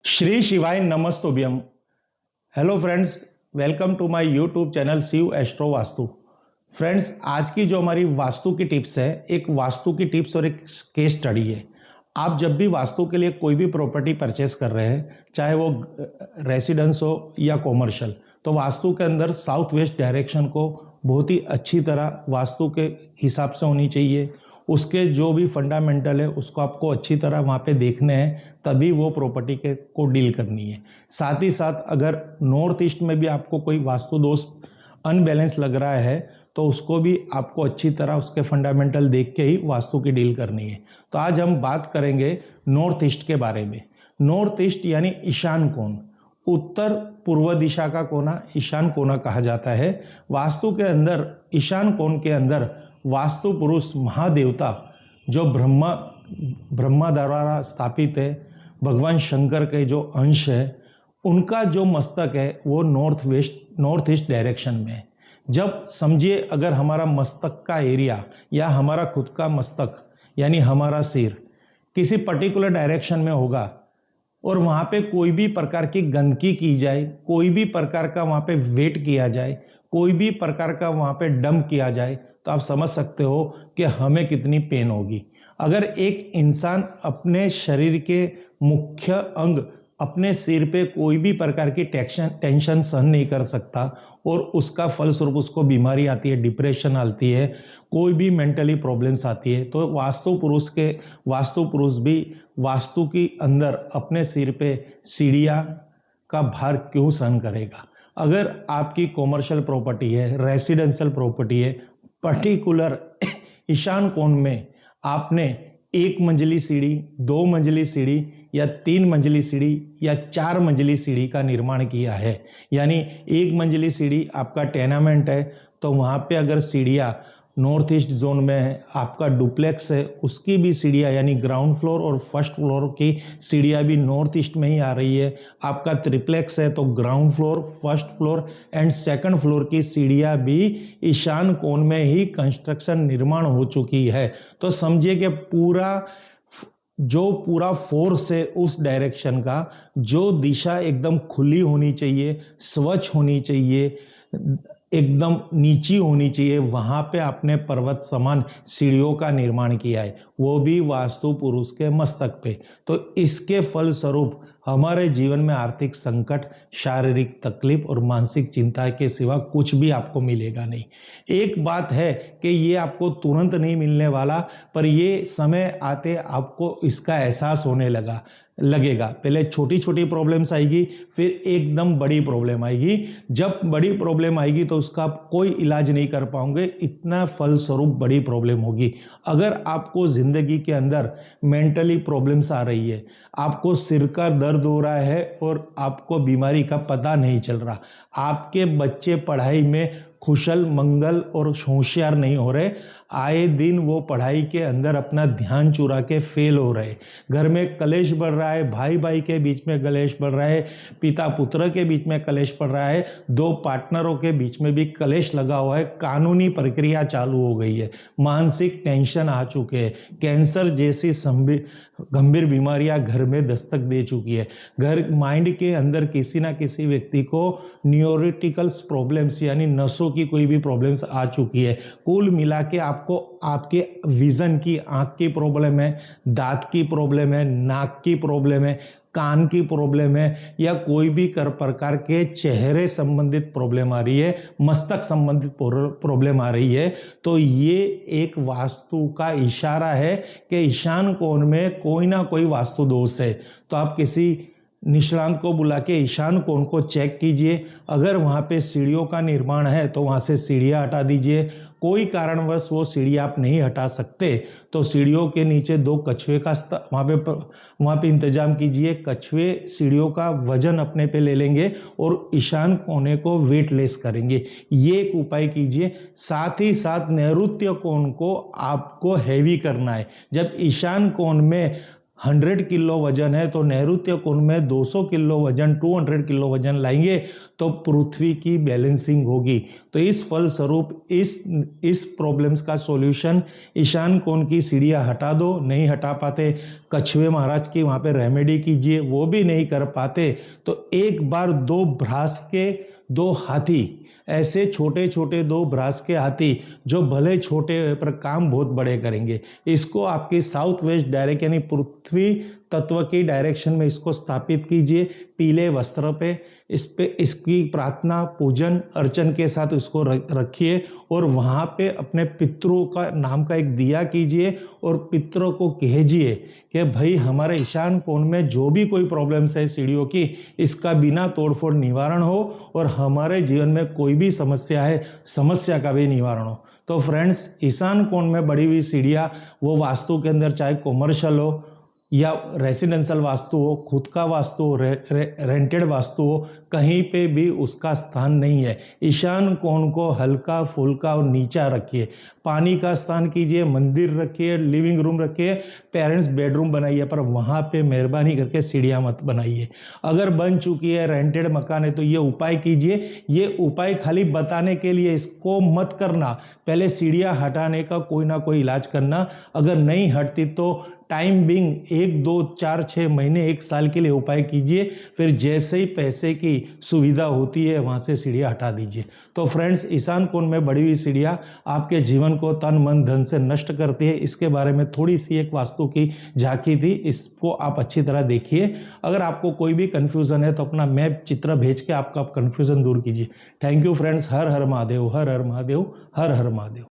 श्री शिवाय नमस्तुभ्यम। Hello friends, welcome to my YouTube channel Shiv astro Vastu. Friends, आज की जो हमारी वास्तु की टिप्स है, एक वास्तु की टिप्स और एक केस स्टडी है। आप जब भी वास्तु के लिए कोई भी प्रॉपर्टी परचेस कर रहे हैं, चाहे वो रेसिडेंस हो या कॉमर्शियल, तो वास्तु के अंदर साउथ वेस्ट डायरेक्शन को बहुत ही अच्छी तरह वास्तु के हिसाब से होनी चाहिए। उसके जो भी फंडामेंटल है उसको आपको अच्छी तरह वहाँ पे देखने हैं, तभी वो प्रॉपर्टी के को डील करनी है। साथ ही साथ अगर नॉर्थ ईस्ट में भी आपको कोई वास्तु दोष अनबैलेंस लग रहा है तो उसको भी आपको अच्छी तरह उसके फंडामेंटल देख के ही वास्तु की डील करनी है। तो आज हम बात करेंगे नॉर्थ ईस्ट के बारे में। नॉर्थ ईस्ट यानी ईशान कोण, उत्तर पूर्व दिशा का कोना ईशान कोना कहा जाता है। वास्तु के अंदर ईशान कोण के अंदर वास्तु पुरुष महादेवता जो ब्रह्मा द्वारा स्थापित है, भगवान शंकर के जो अंश है, उनका जो मस्तक है वो नॉर्थ ईस्ट डायरेक्शन में है। जब समझिए अगर हमारा मस्तक का एरिया या हमारा खुद का मस्तक यानी हमारा सिर किसी पर्टिकुलर डायरेक्शन में होगा और वहाँ पे कोई भी प्रकार की गंदगी की जाए, कोई भी प्रकार का वहाँ पे वेट किया जाए, कोई भी प्रकार का वहाँ पे डंप किया जाए, तो आप समझ सकते हो कि हमें कितनी पेन होगी। अगर एक इंसान अपने शरीर के मुख्य अंग अपने सिर पे कोई भी प्रकार की टेंशन सहन नहीं कर सकता और उसका फलस्वरूप उसको बीमारी आती है, डिप्रेशन आती है, कोई भी मेंटली प्रॉब्लम्स आती है, तो वास्तु पुरुष भी वास्तु की अंदर अपने सिर पे सीढ़ियाँ का भार क्यों सहन करेगा। अगर आपकी कॉमर्शियल प्रॉपर्टी है, रेसिडेंशियल प्रॉपर्टी है, पर्टिकुलर ईशान कोण में आपने एक मंजिली सीढ़ी, दो मंजिली सीढ़ी या तीन मंजिली सीढ़ी या चार मंजिली सीढ़ी का निर्माण किया है, यानी एक मंजिली सीढ़ी आपका टेनामेंट है, तो वहाँ पे अगर सीढ़ियाँ नॉर्थ ईस्ट जोन में है, आपका डुप्लेक्स है, उसकी भी सीढ़ियाँ यानी ग्राउंड फ्लोर और फर्स्ट फ्लोर की सीढ़ियाँ भी नॉर्थ ईस्ट में ही आ रही है। आपका ट्रिप्लेक्स है तो ground floor, first floor and second floor की सीढ़ियाँ भी ईशान कोण में ही कंस्ट्रक्शन निर्माण हो चुकी है। तो समझिए कि पूरा फोर्स है उस डायरेक्शन का, जो दिशा एकदम खुली होनी चाहिए, स्वच्छ होनी चाहिए, एकदम नीची होनी चाहिए, वहां पे आपने पर्वत समान सीढ़ियों का निर्माण किया है, वो भी वास्तु पुरुष के मस्तक पे। तो इसके फलस्वरूप हमारे जीवन में आर्थिक संकट, शारीरिक तकलीफ और मानसिक चिंता के सिवा कुछ भी आपको मिलेगा नहीं। एक बात है कि ये आपको तुरंत नहीं मिलने वाला, पर ये समय आते आपको इसका एहसास होने लगेगा। पहले छोटी छोटी प्रॉब्लम्स आएगी, फिर एकदम बड़ी प्रॉब्लम आएगी। जब बड़ी प्रॉब्लम आएगी तो उसका आप कोई इलाज नहीं कर पाओगे, इतना फलस्वरूप बड़ी प्रॉब्लम होगी। अगर आपको जिंदगी के अंदर मेंटली प्रॉब्लम्स आ रही है, आपको सिर का दर्द हो रहा है और आपको बीमारी का पता नहीं चल रहा, आपके बच्चे पढ़ाई में कुशल मंगल और होशियार नहीं हो रहे, आए दिन वो पढ़ाई के अंदर अपना ध्यान चुरा के फेल हो रहे, घर में कलेश बढ़ रहा है, भाई भाई के बीच में कलेश बढ़ रहा है, पिता पुत्र के बीच में कलेश बढ़ रहा है, दो पार्टनरों के बीच में भी कलेश लगा हुआ है, कानूनी प्रक्रिया चालू हो गई है, मानसिक टेंशन आ चुके हैं, कैंसर जैसी गंभीर बीमारियां घर में दस्तक दे चुकी है, माइंड के अंदर किसी ना किसी व्यक्ति को न्यूरोटिकल्स प्रॉब्लम्स यानी नसों की कोई भी प्रॉब्लम्स आ चुकी है। कुल मिला के आपको आपके विजन की, आंख की प्रॉब्लम है, दांत की प्रॉब्लम है, नाक की प्रॉब्लम है, कान की प्रॉब्लम है, या कोई भी प्रकार के चेहरे संबंधित प्रॉब्लम आ रही है, मस्तक संबंधित प्रॉब्लम आ रही है, तो ये एक वास्तु का इशारा है कि ईशान कोण में कोई ना कोई वास्तु दोष है। तो आप किसी निष्णांत को बुला के ईशान कोण को चेक कीजिए। अगर वहाँ पे सीढ़ियों का निर्माण है तो वहाँ से सीढ़ियाँ हटा दीजिए। कोई कारणवश वो सीढ़ी आप नहीं हटा सकते तो सीढ़ियों के नीचे दो कछुए का वहाँ पे इंतजाम कीजिए। कछुए सीढ़ियों का वजन अपने पे ले लेंगे और ईशान कोने को वेटलेस करेंगे। ये एक उपाय कीजिए। साथ ही साथ नैऋत्य कोण को आपको हैवी करना है। जब ईशान कोण में 100 किलो वजन है तो नैऋत्य कोण में 200 किलो वजन 200 किलो वजन लाएंगे तो पृथ्वी की बैलेंसिंग होगी। तो इस फलस्वरूप इस प्रॉब्लम्स का सॉल्यूशन ईशान कोण की सीढ़ियाँ हटा दो, नहीं हटा पाते कछुए महाराज की वहाँ पे रेमेडी कीजिए, वो भी नहीं कर पाते तो एक बार 2 भ्रास के 2 हाथी, ऐसे छोटे छोटे 2 भ्रास के हाथी जो भले छोटे पर काम बहुत बड़े करेंगे, इसको आपकी साउथ वेस्ट डायरेक्ट यानी पृथ्वी तत्व की डायरेक्शन में इसको स्थापित कीजिए पीले वस्त्र पे। इस पे इसकी प्रार्थना पूजन अर्चन के साथ उसको रखिए और वहाँ पे अपने पितरों का नाम का एक दिया कीजिए और पितरों को कहिए कि भाई हमारे ईशान कोण में जो भी कोई प्रॉब्लम्स है सीढ़ियों की, इसका बिना तोड़फोड़ निवारण हो और हमारे जीवन में कोई भी समस्या है, समस्या का भी निवारण हो। तो फ्रेंड्स, ईशान कोण में बढ़ी हुई सीढ़ियाँ वो वास्तु के अंदर चाहे कॉमर्शियल हो या रेसिडेंशियल वास्तु हो, खुद का वास्तु हो, रेंटेड वास्तु हो, कहीं पे भी उसका स्थान नहीं है। ईशान कोण को हल्का फुल्का और नीचा रखिए, पानी का स्थान कीजिए, मंदिर रखिए, लिविंग रूम रखिए, पेरेंट्स बेडरूम बनाइए, पर वहाँ पे मेहरबानी करके सीढ़ियाँ मत बनाइए। अगर बन चुकी है रेंटेड मकान है तो ये उपाय कीजिए। ये उपाय खाली बताने के लिए इसको मत करना, पहले सीढ़ियाँ हटाने का कोई ना कोई इलाज करना। अगर नहीं हटती तो टाइम बिंग 1, 2, 4, 6 महीने 1 साल के लिए उपाय कीजिए, फिर जैसे ही पैसे की सुविधा होती है वहाँ से सीढ़ियाँ हटा दीजिए। तो फ्रेंड्स, ईशान कोण में बढ़ी हुई सीढ़ियाँ आपके जीवन को तन मन धन से नष्ट करती है। इसके बारे में थोड़ी सी एक वास्तु की झांकी थी, इसको आप अच्छी तरह देखिए। अगर आपको कोई भी कन्फ्यूज़न है तो अपना मैप चित्र भेज के आपका कन्फ्यूज़न दूर कीजिए। Thank you friends. Her her Mahadev, her her Mahadev, her her Mahadev.